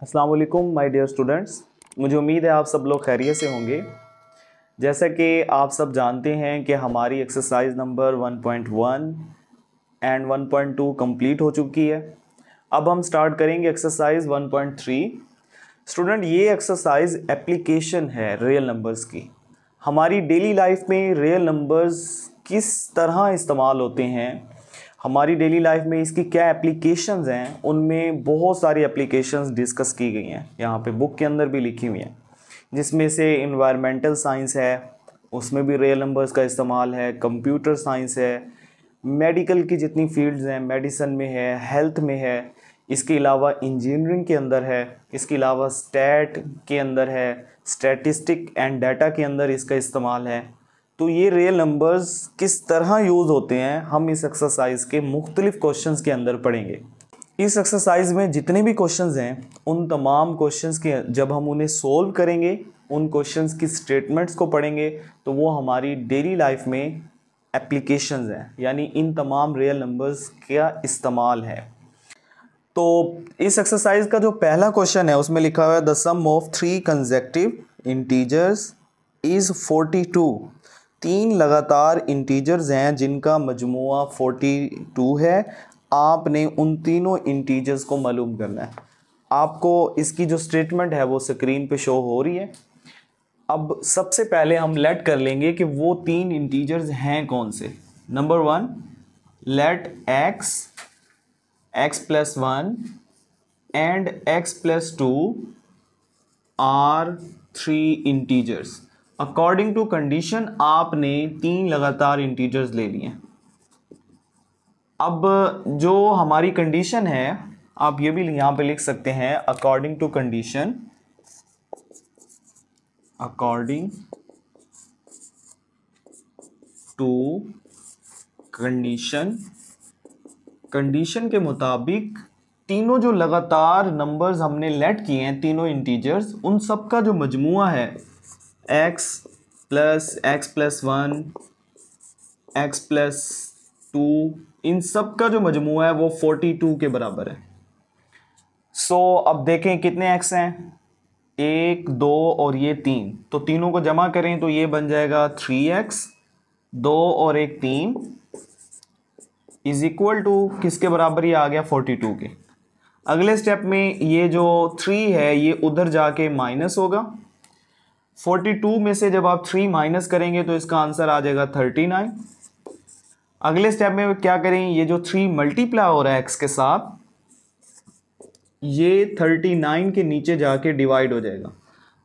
अस्सलाम वालेकुम my dear students. मुझे उम्मीद है आप सब लोग खैरियत से होंगे। जैसा कि आप सब जानते हैं कि हमारी एक्सरसाइज नंबर 1.1 एंड 1.2 कंप्लीट हो चुकी है। अब हम स्टार्ट करेंगे एक्सरसाइज 1.3। स्टूडेंट, ये एक्सरसाइज एप्लीकेशन है रियल नंबर्स की। हमारी डेली लाइफ में रियल नंबर्स किस तरह इस्तेमाल होते हैं, हमारी डेली लाइफ में इसकी क्या एप्लीकेशंस हैं, उनमें बहुत सारी एप्लीकेशंस डिस्कस की गई हैं। यहाँ पे बुक के अंदर भी लिखी हुई हैं, जिसमें से इन्वायरमेंटल साइंस है, उसमें भी रियल नंबर्स का इस्तेमाल है। कंप्यूटर साइंस है, मेडिकल की जितनी फील्ड्स हैं, मेडिसिन में है, हेल्थ में है, इसके अलावा इंजीनियरिंग के अंदर है, इसके अलावा स्टैट के अंदर है, स्टैटिस्टिक एंड डाटा के अंदर इसका इस्तेमाल है। तो ये रियल नंबर्स किस तरह यूज़ होते हैं हम इस एक्सरसाइज के मुख्तलिफ क्वेश्चंस के अंदर पढ़ेंगे। इस एक्सरसाइज में जितने भी क्वेश्चंस हैं, उन तमाम क्वेश्चंस के जब हम उन्हें सोल्व करेंगे, उन क्वेश्चंस की स्टेटमेंट्स को पढ़ेंगे, तो वो हमारी डेली लाइफ में एप्लीकेशंस हैं, यानी इन तमाम रियल नंबर्स का इस्तेमाल है। तो इस एक्सरसाइज का जो पहला क्वेश्चन है उसमें लिखा हुआ है the sum of 3 consecutive integers is 42। 3 लगातार इंटीजर्स हैं जिनका मजमुआ 42 है। आपने उन तीनों इंटीजर्स को मालूम करना है। आपको इसकी जो स्टेटमेंट है वो स्क्रीन पे शो हो रही है। अब सबसे पहले हम लेट कर लेंगे कि वो 3 इंटीजर्स हैं कौन से। Number 1, let x plus 1 and x plus 2 are 3 integers। According to condition आपने 3 लगातार इंटीजर्स ले लिए। अब जो हमारी कंडीशन है, आप ये भी यहां पे लिख सकते हैं according to condition. According to condition के मुताबिक तीनों जो लगातार नंबर्स हमने लेट किए हैं, तीनों इंटीजर्स, उन सब का जो मजमुआ है x plus 1 x plus 2, इन सब का जो मजमुआ है वो 42 के बराबर है। सो अब देखें कितने x हैं, 1 2 और ये 3। तो तीनों को जमा करें तो ये बन जाएगा 3x, 2 और 1 3 इज इक्वल टू किसके बराबर, ये आ गया 42 के। अगले स्टेप में ये जो 3 है ये उधर जाके माइनस होगा। 42 में से जब आप 3 माइनस करेंगे तो इसका आंसर आ जाएगा 39। अगले स्टेप में क्या करें, ये जो 3 मल्टीप्लाई हो रहा है x के साथ, ये 39 के नीचे जाके डिवाइड हो जाएगा।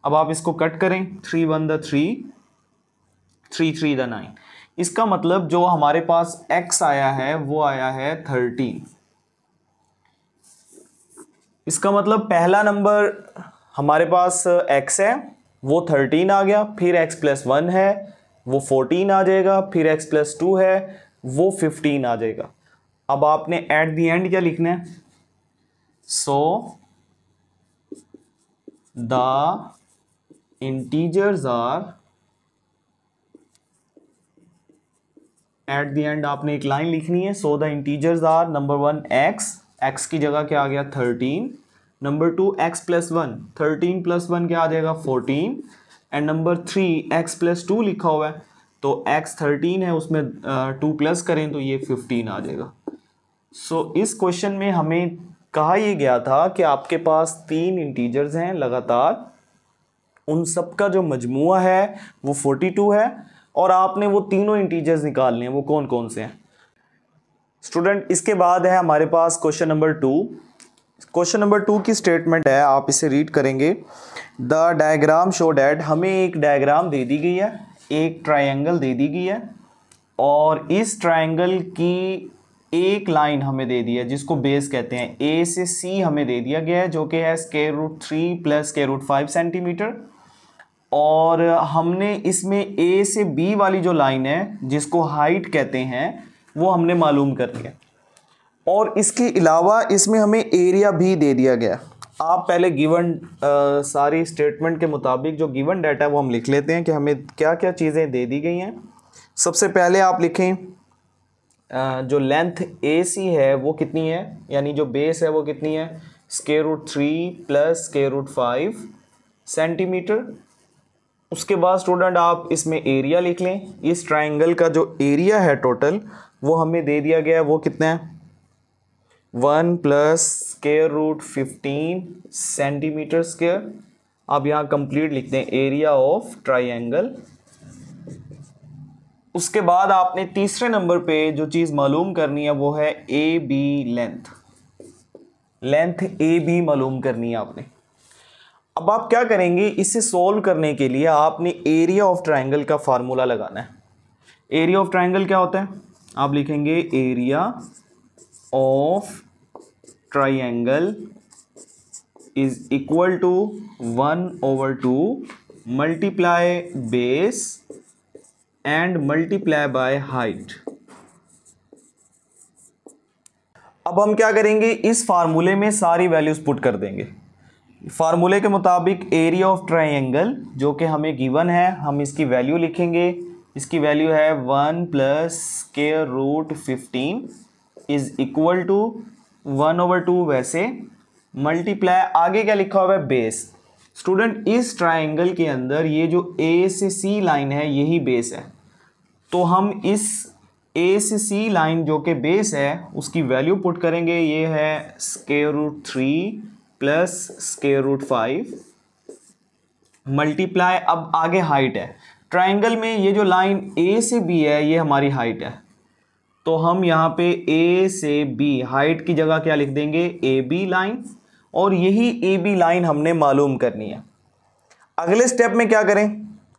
अब आप इसको कट करें, 3 1 द 3, 3 3 द 9। इसका मतलब जो हमारे पास x आया है वो आया है 13। इसका मतलब पहला नंबर हमारे पास x है वो 13 आ गया, फिर x plus 1 है वो 14 आ जाएगा, फिर x plus 2 है वो 15 आ जाएगा। अब आपने एट द एंड क्या लिखना है, so the integers are, at the end आपने एक लाइन लिखनी है, so the integers are number 1 x की जगह क्या आ गया 13, नंबर 2 x plus 1, 13 plus 1 क्या आ जाएगा 14, एंड नंबर 3 x plus 2 लिखा हुआ है, तो x 13 है उसमें 2 प्लस करें तो ये 15 आ जाएगा। सो इस क्वेश्चन में हमें कहा यह गया था कि आपके पास 3 इंटीजर्स हैं लगातार, उन सब का जो मजमुआ है वो 42 है, और आपने वो तीनों इंटीजर्स निकालने हैं। वो कौन कौन से हैं स्टूडेंट। इसके बाद है हमारे पास क्वेश्चन नंबर 2। क्वेश्चन नंबर 2 की स्टेटमेंट है, आप इसे रीड करेंगे। द डायग्राम शो डैट, हमें एक डायग्राम दे दी गई है, एक ट्रायंगल दे दी गई है, और इस ट्रायंगल की एक लाइन हमें दे दी है जिसको बेस कहते हैं। ए से सी हमें दे दिया गया है जो कि है √3 + √5 सेंटीमीटर, और हमने इसमें ए से बी वाली जो लाइन है जिसको हाइट कहते हैं वो हमने मालूम कर लिया, और इसके अलावा इसमें हमें एरिया भी दे दिया गया। आप पहले गिवन सारी स्टेटमेंट के मुताबिक जो गिवन डाटा है वो हम लिख लेते हैं कि हमें क्या क्या चीज़ें दे दी गई हैं। सबसे पहले आप लिखें जो लेंथ AC है वो कितनी है, यानी जो बेस है वो कितनी है square root 3 plus square root 5 centimetre. उसके बाद स्टूडेंट आप इसमें एरिया लिख लें। इस ट्राइंगल का जो एरिया है टोटल वो हमें दे दिया गया है, वो कितना है 1 plus square root 15 centimetre square. आप यहाँ कंप्लीट लिखते हैं एरिया ऑफ ट्राइंगल। उसके बाद आपने तीसरे नंबर पे जो चीज़ मालूम करनी है वो है A B length. Length A B मालूम करनी है आपने। अब आप क्या करेंगे, इसे सोल्व करने के लिए आपने एरिया ऑफ ट्राइंगल का फार्मूला लगाना है। एरिया ऑफ ट्राइंगल क्या होता है, आप लिखेंगे area of triangle is equal to 1/2 multiply base and multiply by height. अब हम क्या करेंगे, इस फार्मूले में सारी वैल्यूज पुट कर देंगे। फार्मूले के मुताबिक एरिया ऑफ ट्राइंगल जो कि हमें गिवन है, हम इसकी वैल्यू लिखेंगे। इसकी वैल्यू है 1 plus square root 15 is equal to 1/2 वैसे मल्टीप्लाई, आगे क्या लिखा हुआ है बेस। स्टूडेंट इस ट्राइंगल के अंदर ये जो ए से सी लाइन है यही बेस है, तो हम इस ए से सी लाइन जो कि बेस है उसकी वैल्यू पुट करेंगे। ये है square root 3 plus square root 5 multiply, अब आगे हाइट है। ट्राइंगल में ये जो लाइन ए से बी है ये हमारी हाइट है, तो हम यहाँ पे ए से बी हाइट की जगह क्या लिख देंगे ए बी लाइन, और यही ए बी लाइन हमने मालूम करनी है। अगले स्टेप में क्या करें,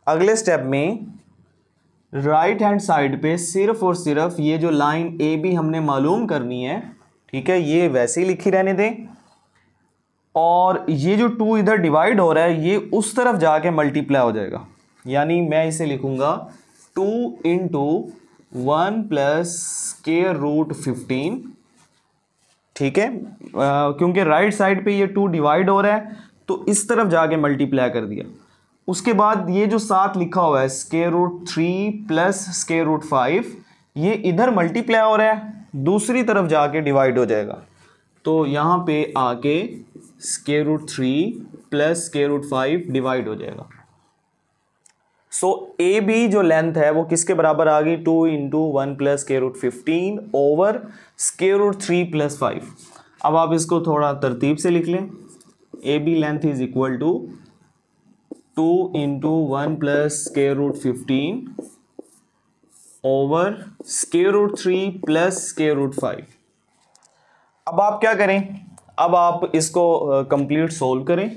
अगले स्टेप में राइट हैंड साइड पे सिर्फ और सिर्फ ये जो लाइन ए बी हमने मालूम करनी है, ठीक है, ये वैसे ही लिखी रहने दें। और ये जो 2 इधर डिवाइड हो रहा है ये उस तरफ जाके मल्टीप्लाई हो जाएगा, यानी मैं इसे लिखूंगा 2 इंटू 1 प्लस स्क्वायर रूट 15, ठीक है, क्योंकि राइट साइड पे ये 2 डिवाइड हो रहा है तो इस तरफ जाके मल्टीप्लाई कर दिया। उसके बाद ये जो साथ लिखा हुआ है square root 3 plus square root 5, ये इधर मल्टीप्लाई हो रहा है, दूसरी तरफ जाके डिवाइड हो जाएगा, तो यहाँ पे आके square root 3 plus square root 5 divide हो जाएगा। सो ए बी जो लेंथ है वो किसके बराबर आ गई, 2 into 1 plus square root 15 over square root 3 plus 5। अब आप इसको थोड़ा तरतीब से लिख लें। A B length is equal to 2 into 1 plus square root 15 over square root 3 plus square root 5। अब आप क्या करें, अब आप इसको कंप्लीट सोल्व करें।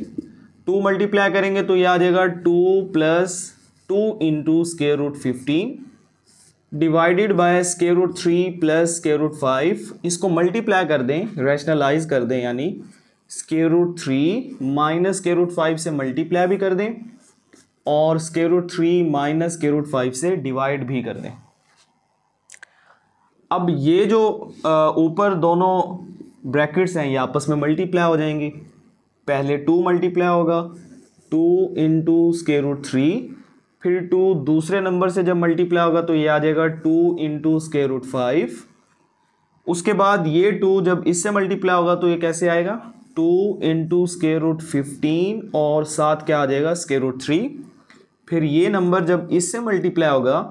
2 मल्टीप्लाई करेंगे तो ये आ जाएगा 2 plus 2 into square root 15 divided by square root 3 plus square root 5। इसको मल्टीप्लाई कर दें, रैशनलाइज कर दें, यानी square root 3 minus square root 5 से मल्टीप्लाई भी कर दें और square root 3 minus square root 5 से डिवाइड भी कर दें। अब ये जो ऊपर दोनों ब्रैकेट्स हैं ये आपस में मल्टीप्लाई हो जाएंगी। पहले 2 मल्टीप्लाई होगा, 2 इंटू स्क्वायर रूट 3, फिर 2 दूसरे नंबर से जब मल्टीप्लाई होगा तो ये आ जाएगा 2 इंटू स्क्वायर रूट 5। उसके बाद ये 2 जब इससे मल्टीप्लाई होगा तो ये कैसे आएगा, 2 इंटू स्क्वायर रूट 15 और साथ क्या आ जाएगा स्क्वायर रूट 3। फिर ये नंबर जब इससे मल्टीप्लाई होगा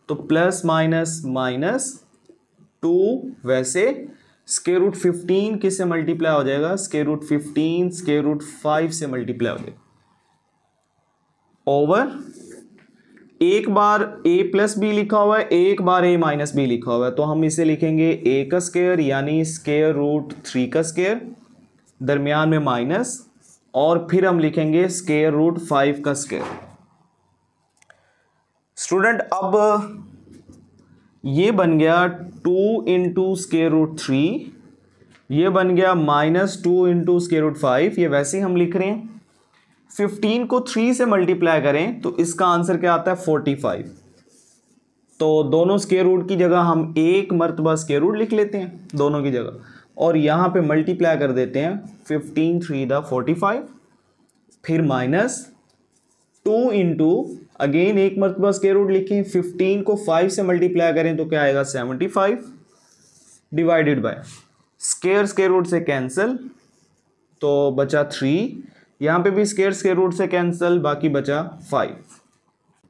तो प्लस माइनस माइनस 2, वैसे स्क्वायर रूट 15 किससे मल्टीप्लाई हो जाएगा, स्क्वायर रूट 15 स्क्वायर रूट 5 से मल्टीप्लाई हो जाएगा ओवर, एक बार a प्लस बी लिखा हुआ है, एक बार a माइनस बी लिखा हुआ है, तो हम इसे लिखेंगे a का स्क्वायर यानी स्क्वायर रूट 3 का स्क्वायर, दरमियान में माइनस, और फिर हम लिखेंगे स्क्वायर रूट 5 का स्क्वायर। स्टूडेंट अब ये बन गया 2 इंटू स्क्वायर रूट 3, ये बन गया माइनस 2 इंटू स्क्वायर रूट 5, ये वैसे ही हम लिख रहे हैं। 15 को 3 से मल्टीप्लाई करें तो इसका आंसर क्या आता है 45। तो दोनों स्क्वायर रूट की जगह हम एक मरतबा स्क्वायर रूट लिख लेते हैं दोनों की जगह, और यहाँ पे मल्टीप्लाई कर देते हैं 15 3 दा 45, फिर माइनस 2 इंटू अगेन एक मरतबा स्क्वायर रूट लिखें, 15 को 5 से मल्टीप्लाई करें तो क्या आएगा 75 डिवाइडेड बाय स्क्वायर रूट से कैंसिल, तो बचा 3, यहाँ पे भी स्क्वायर रूट से कैंसिल, बाकी बचा 5।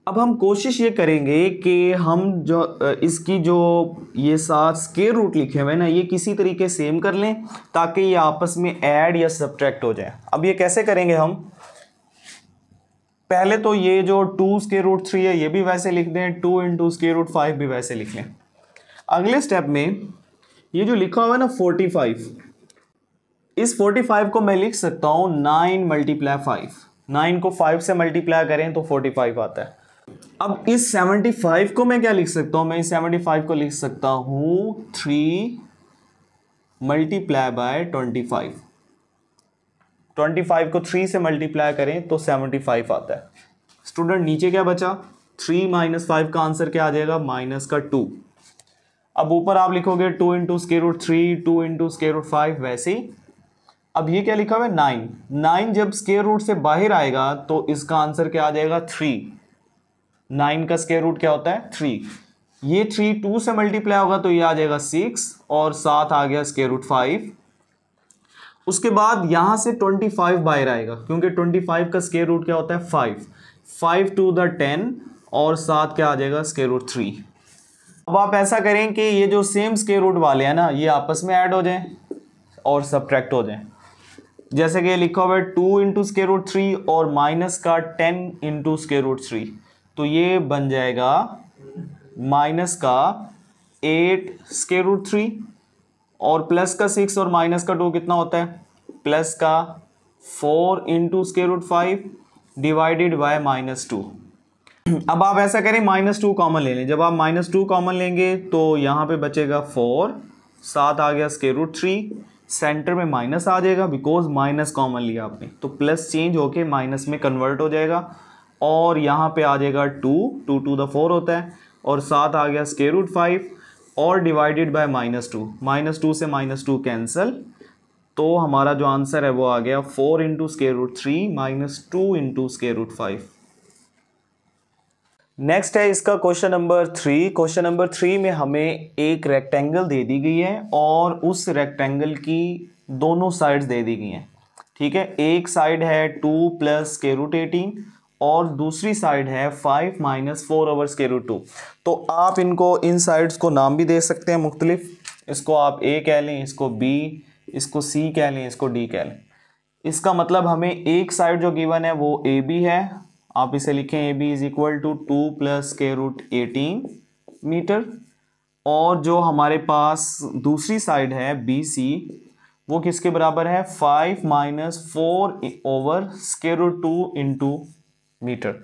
अब हम कोशिश ये करेंगे कि हम जो इसकी जो ये 7 स्क्वायर रूट लिखे हुए हैं ना, ये किसी तरीके सेम कर लें ताकि ये आपस में ऐड या सब्ट्रैक्ट हो जाए। अब ये कैसे करेंगे हम, पहले तो ये जो 2 स्क्वायर रूट 3 है ये भी वैसे लिख दें, 2 इंटू स्क्वायर रूट 5 भी वैसे लिख लें। अगले स्टेप में ये जो लिखा हुआ है ना 45, इस 45 को मैं लिख सकता हूं 9 मल्टीप्लाई 5। 9 को 5 से मल्टीप्लाई करें तो 45 आता है। अब इस 75 को मैं क्या लिख सकता हूं, मैं इस 75 को लिख सकता हूं 3 मल्टीप्लाई बाय 25। 25 को 3 से मल्टीप्लाई करें तो 75 आता है। स्टूडेंट नीचे क्या बचा, 3 माइनस 5 का आंसर क्या आ जाएगा, माइनस का 2। अब ऊपर आप लिखोगे 2 into square root 3, 2 into square root 5 वैसे ही। अब ये क्या लिखा हुआ है 9, 9 जब स्क्वायर रूट से बाहर आएगा तो इसका आंसर क्या आ जाएगा 3। 9 का स्क्वायर रूट क्या होता है 3। ये 3 2 से मल्टीप्लाई होगा तो ये आ जाएगा 6 और 7 आ गया स्क्वायर रूट 5। उसके बाद यहां से 25 बाहर आएगा क्योंकि 25 का स्क्वायर रूट क्या होता है 5। 5 टू द 10 और 7 क्या आ जाएगा स्क्वायर रूट 3। अब आप ऐसा करें कि ये जो सेम स्क्वायर रूट वाले हैं ना ये आपस में ऐड हो जाएं और सब्ट्रैक्ट हो जाएं। जैसे कि लिखा हुआ है 2 इंटू स्क्वायर रूट 3 और माइनस का 10 इंटू स्क्वायर रूट 3, तो ये बन जाएगा माइनस का 8 स्क्वायर रूट 3 और प्लस का 6 और माइनस का 2 कितना होता है, प्लस का 4 into square root 5 divided by -2। अब आप ऐसा करें -2 कॉमन ले लें। जब आप -2 कॉमन लेंगे तो यहाँ पे बचेगा 4, 7 आ गया स्क्वायर रूट 3, सेंटर में माइनस आ जाएगा बिकॉज माइनस कॉमन लिया आपने, तो प्लस चेंज होके माइनस में कन्वर्ट हो जाएगा और यहाँ पे आ जाएगा 2 टू द 4 होता है और 7 आ गया स्क्वायर रूट 5 और डिवाइडेड बाय -2 से -2 कैंसिल, तो हमारा जो आंसर है वो आ गया 4 into square root 3 -2 into square root 5। Next है इसका क्वेश्चन नंबर 3। क्वेश्चन नंबर 3 में हमें एक रेक्टेंगल दे दी गई है और उस रेक्टेंगल की दोनों साइड्स दे दी गई हैं। ठीक है, एक साइड है 2 प्लस स्क्वायर रूट 18 और दूसरी साइड है 5 माइनस 4 ओवर स्क्वायर रूट 2। तो आप इनको इन साइड्स को नाम भी दे सकते हैं मुख्तलिफ, इसको आप A कह लें, इसको B, इसको C कह लें, इसको D कह लें। इसका मतलब हमें एक साइड जो गिवन है वो AB है, आप इसे लिखें AB is equal to 2 plus square root 18 metre, और जो हमारे पास दूसरी साइड है BC वो किसके बराबर है 5 minus 4 over square root 2 into metre.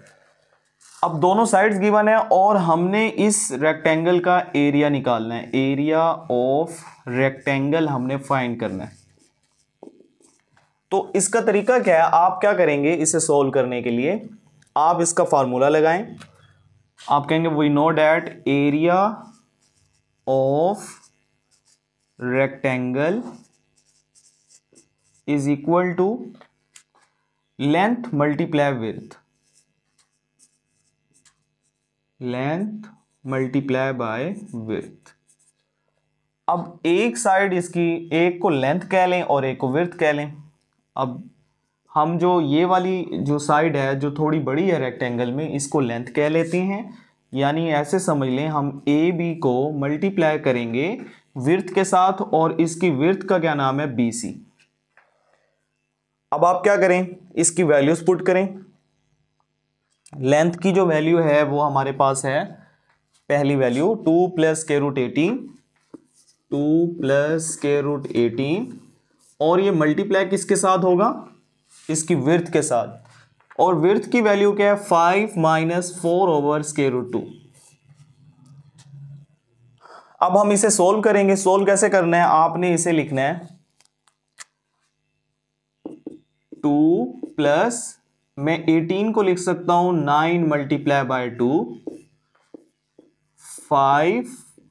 अब दोनों साइड्स गिवन है और हमने इस रेक्टेंगल का एरिया निकालना है, एरिया ऑफ रेक्टेंगल हमने फाइंड करना है। तो इसका तरीका क्या है, आप क्या करेंगे इसे सोल्व करने के लिए, आप इसका फार्मूला लगाएं। आप कहेंगे we know that area of rectangle is equal to length multiply width, length multiply by width. अब एक साइड इसकी, एक को लेंथ कह लें और एक को विड्थ कह लें। अब हम जो ये वाली जो साइड है जो थोड़ी बड़ी है रेक्टेंगल में, इसको लेंथ कह लेते हैं, यानी ऐसे समझ लें हम AB को मल्टीप्लाई करेंगे विड्थ के साथ और इसकी विड्थ का क्या नाम है BC। अब आप क्या करें, इसकी वैल्यूज पुट करें। लेंथ की जो वैल्यू है वो हमारे पास है, पहली value 2 plus square root 18, 2 plus square root 18 और ये मल्टीप्लाई किसके साथ होगा, इसकी विड्थ के साथ, और विड्थ की वैल्यू क्या है 5 माइनस 4 ओवर स्क्वायर रूट 2। अब हम इसे सोल्व करेंगे। सोल्व कैसे करना है, आपने इसे लिखना है 2 प्लस, मैं 18 को लिख सकता हूं 9 मल्टीप्लाई बाय 2, 5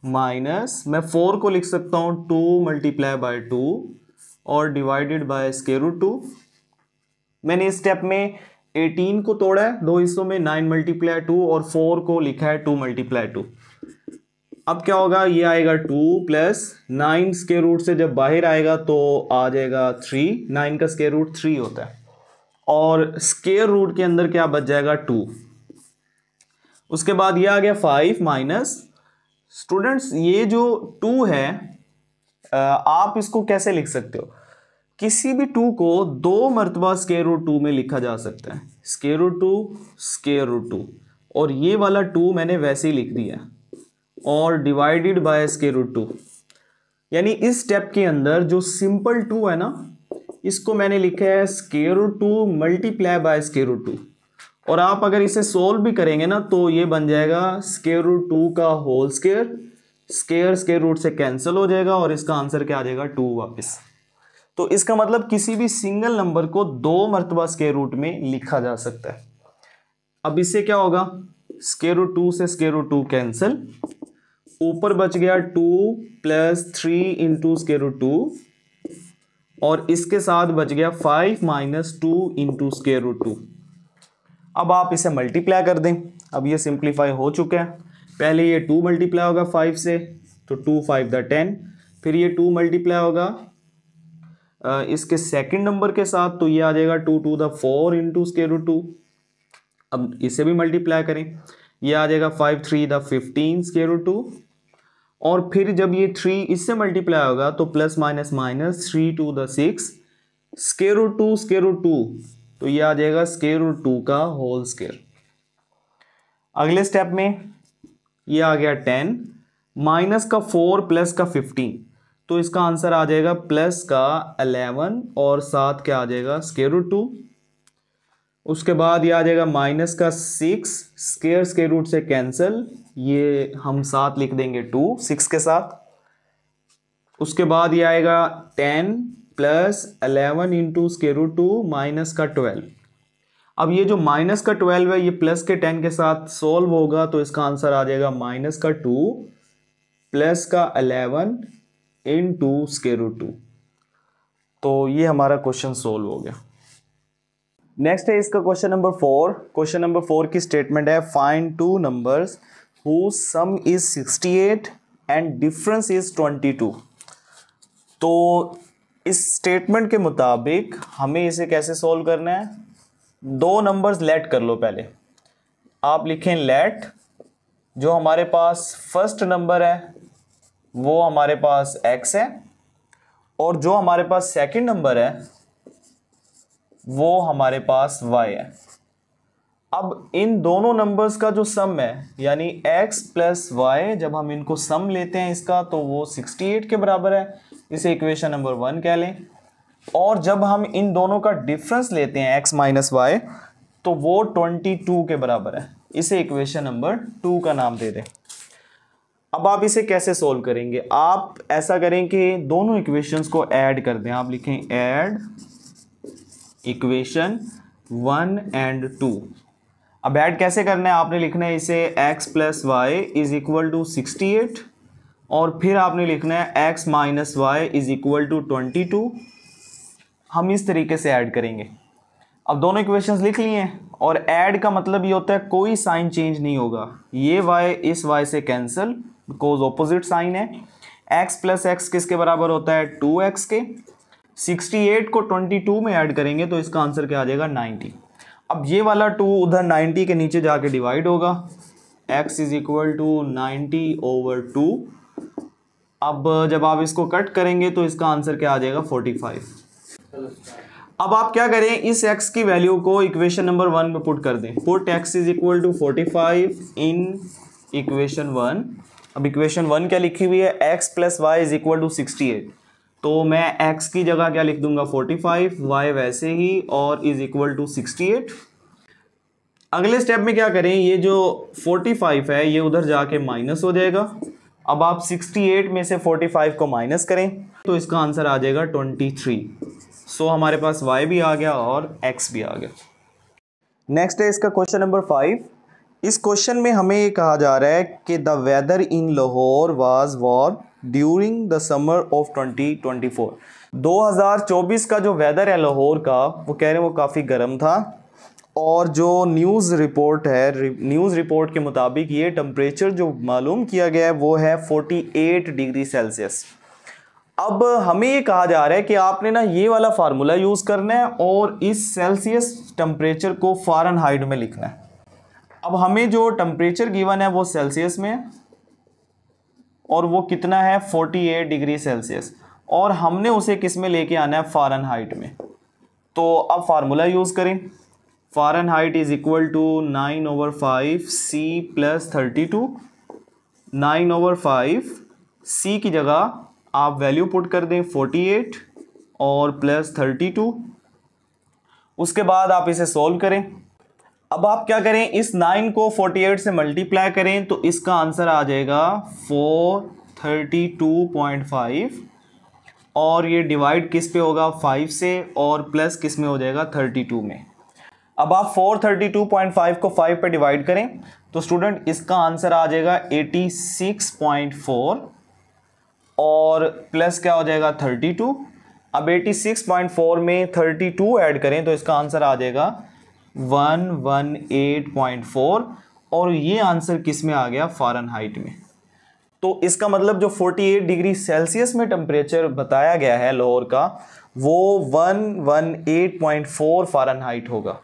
माइनस, मैं 4 को लिख सकता हूं 2 मल्टीप्लाई बाय 2 और डिवाइडेड बाय स्क्वायर रूट 2। मैंने इस स्टेप में 18 को तोड़ा है दो हिस्सों में, 9 मल्टीप्लाई 2 और 4 को लिखा है 2 मल्टीप्लाई 2। अब क्या होगा, ये आएगा 2 प्लस 9 स्क्वायर रूट से जब बाहर आएगा तो आ जाएगा 3, 9 का स्क्वायर रूट 3 होता है, और स्क्वायर रूट के अंदर क्या बच जाएगा 2। उसके बाद ये आ गया 5 माइनस, स्टूडेंट्स ये जो 2 है आप इसको कैसे लिख सकते हो, किसी भी 2 को 2 मरतबा स्क्वायर रूट 2 में लिखा जा सकता है, स्क्वायर रूट 2 स्क्वायर रूट 2, और ये वाला 2 मैंने वैसे ही लिख दिया और डिवाइडेड बाय स्क्वायर रूट 2। यानी इस स्टेप के अंदर जो सिंपल 2 है ना, इसको मैंने लिखा है square root 2 multiply by square root 2, और आप अगर इसे सोल्व भी करेंगे ना तो ये बन जाएगा स्क्वायर रूट 2 का whole square, square square root से कैंसिल हो जाएगा और इसका आंसर क्या आ जाएगा 2 वापस। तो इसका मतलब किसी भी सिंगल नंबर को 2 मरतबा स्क्वायर रूट में लिखा जा सकता है। अब इससे क्या होगा, स्क्वायर रूट 2 से स्क्वायर रूट 2 कैंसिल, ऊपर बच गया 2 प्लस 3 इंटू स्क्वायर रूट 2, और इसके साथ बच गया 5 माइनस 2 इंटू स्क्वायर रूट 2। अब आप इसे मल्टीप्लाई कर दें, अब ये सिंप्लीफाई हो चुका है। पहले ये 2 मल्टीप्लाई होगा 5 से, तो 2 5 द 10, फिर ये 2 मल्टीप्लाई होगा इसके सेकंड नंबर के साथ, तो ये आ जाएगा 2 2 द 4 इंटू स्क्वायर रूट 2। अब इसे भी मल्टीप्लाई करें, ये आ जाएगा 5 3 द 15 स्क्वायर रूट 2, और फिर जब ये 3 इससे मल्टीप्लाई होगा तो plus minus minus 3 2 the 6 square root 2 square root 2, तो ये आ जाएगा स्क्वायर रूट 2 का होल स्क्वायर। अगले स्टेप में ये आ गया 10 माइनस का 4 प्लस का 15, तो इसका आंसर आ जाएगा प्लस का 11 और साथ क्या आ जाएगा स्क्वायर रूट 2। उसके बाद ये आ जाएगा माइनस का 6 स्क्वायर स्क्वायर रूट से कैंसिल, ये हम साथ लिख देंगे 2 6 के साथ। उसके बाद ये आएगा 10 plus 11 into square root 2 minus का 12। अब ये जो माइनस का 12 है ये प्लस के 10 के साथ सोल्व होगा, तो इसका आंसर आ जाएगा माइनस का 2 प्लस का 11 इंटू स्क्वायर रूट 2। तो ये हमारा क्वेश्चन सोल्व हो गया। नेक्स्ट है इसका क्वेश्चन नंबर 4। क्वेश्चन नंबर 4 की स्टेटमेंट है find 2 numbers whose sum is 68 and difference is 22। तो इस स्टेटमेंट के मुताबिक हमें इसे कैसे सोल्व करना है, 2 नंबर्स लेट कर लो। पहले आप लिखें लेट, जो हमारे पास फर्स्ट नंबर है वो हमारे पास x है, और जो हमारे पास सेकंड नंबर है वो हमारे पास y है। अब इन दोनों नंबर्स का जो सम है यानी x प्लस वाई, जब हम इनको सम लेते हैं इसका तो वो 68 के बराबर है, इसे इक्वेशन नंबर 1 कह लें। और जब हम इन दोनों का डिफरेंस लेते हैं x माइनस वाई तो वो 22 के बराबर है, इसे इक्वेशन नंबर 2 का नाम दे दें। अब आप इसे कैसे सोल्व करेंगे, आप ऐसा करें कि दोनों इक्वेशंस को ऐड कर दें। आप लिखें ऐड इक्वेशन 1 एंड 2। अब ऐड कैसे करना है, आपने लिखना है इसे x plus y is equal to 68, और फिर आपने लिखना है x minus y is equal to 22। हम इस तरीके से ऐड करेंगे। अब दोनों इक्वेशंस लिख लिए हैं, और ऐड का मतलब ये होता है कोई साइन चेंज नहीं होगा, ये y इस y से कैंसिल बिकॉज ऑपोजिट साइन है। x प्लस एक्स किसके बराबर होता है 2x के। 68 को 22 में ऐड करेंगे तो इसका आंसर क्या आ जाएगा 90। अब ये वाला 2 उधर 90 के नीचे जाके डिवाइड होगा, x इज इक्वल टू 90/2। अब जब आप इसको कट करेंगे तो इसका आंसर क्या आ जाएगा 45। अब आप क्या करें, इस x की वैल्यू को इक्वेशन नंबर 1 में पुट कर दें। Put x is equal to 45 in equation 1। अब इक्वेशन 1 क्या लिखी हुई है, x plus y is equal to 68, तो मैं x की जगह क्या लिख दूंगा 45, y वैसे ही, और इज इक्वल टू 68। अगले स्टेप में क्या करें, ये जो 45 है ये उधर जाके माइनस हो जाएगा। अब आप 68 में से 45 को माइनस करें तो इसका आंसर आ जाएगा 23। सो हमारे पास y भी आ गया और x भी आ गया। नेक्स्ट है इसका क्वेश्चन नंबर 5। इस क्वेश्चन में हमें ये कहा जा रहा है कि the weather in Lahore was warm during the summer of 2024। 2024 का जो वेदर है लाहौर का, वो कह रहे हैं वो काफ़ी गर्म था। और जो न्यूज़ रिपोर्ट है, न्यूज़ रिपोर्ट के मुताबिक ये टेम्परेचर जो मालूम किया गया है वो है 48 डिग्री सेल्सियस। अब हमें ये कहा जा रहा है कि आपने ना ये वाला फार्मूला यूज़ करना है और इस सेल्सियस टेम्परेचर को फ़ारेनहाइट में लिखना है। अब हमें जो टेम्परेचर गिवन है वो सेल्सियस में है और वो कितना है 48 डिग्री सेल्सियस, और हमने उसे किस में लेके आना है, फ़ारेनहाइट में। तो अब फार्मूला यूज़ करें, Fahrenheit is equal to 9/5 C plus 32। 9/5 C की जगह आप वैल्यू पुट कर दें 48 और प्लस 32। उसके बाद आप इसे सॉल्व करें। अब आप क्या करें, इस 9 को 48 से मल्टीप्लाई करें तो इसका आंसर आ जाएगा 432.5, और ये डिवाइड किस पे होगा, 5 से, और प्लस किस में हो जाएगा, 32 में। अब आप 432.5 को 5 पे डिवाइड करें तो स्टूडेंट इसका आंसर आ जाएगा 86.4 और प्लस क्या हो जाएगा 32। अब 86.4 में 32 ऐड करें तो इसका आंसर आ जाएगा 118.4, और ये आंसर किस में आ गया, फ़ारेनहाइट में। तो इसका मतलब जो 48 डिग्री सेल्सियस में टेम्परेचर बताया गया है लाहौर का, वो 118.4 फ़ारेनहाइट होगा।